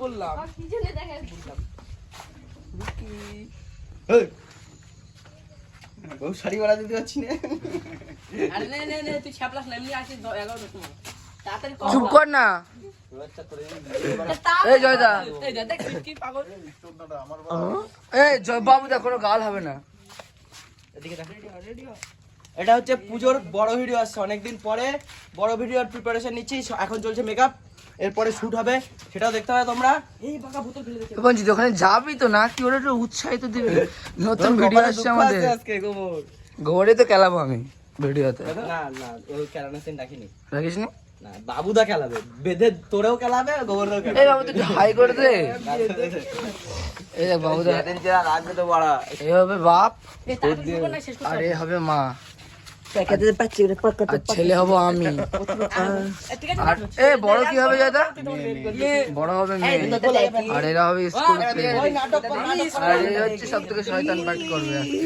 বললাম কি জন্য দেখা ও শাড়ি বাড়া দিতে পারছি না। আরে নে তুই ছাপলাস না এমনি আসিস 11টার সময় তাড়াতাড়ি চুপ কর না। এই জয়দা, এই দেখ কি পাগল এই জয় বাবু দা কোনো গাল হবে না। এদিকে দেখ। এটা হচ্ছে পুজোর বড় ভিডিও আসছে অনেকদিন পরে, বড় ভিডিওর প্রিপারেশন নিচ্ছি। এখন চলছে মেকআপ, এরপরে শুট হবে, সেটাও দেখতে হবে তোমরা। এই বাঁকা বোতল ফেলে দিয়েছে। বঞ্জিত ওখানে যাবি তো না কি ওরা একটু উৎসাহিত দিবে। নতুন ভিডিও আসছে আমাদের, আজকে গোবর ঘরে তো খেলাবো আমি ভিডিওতে। না না ওই খেলানোর সিন রাখিনি। রাখিস নি? না বাবুদা খেলাবে, বেঁধে তোরেও খেলাবে, গোবরেও এই খেলাবে। বাবু তুই হাই করে দে। এই দেখ বাবুদা, যেদিন যেটা রাখবে তো বড়া। এ হবে বাপ এই তাড়াতাড়ি শুরু কর না শেষ করতে আর এ হবে মা প্যাকেটে পাচ্ছি রে পাকা। আর ছেলে হবো আমি। ঠিক আছে আর এ বড় কি হবে দাদা? বড় হবে মেয়ে। আর এরা হবে স্কুল ওই নাটক কর, নাটক কর। আর এ হচ্ছে সব থেকে শয়তান পার্ট করবে আজকে।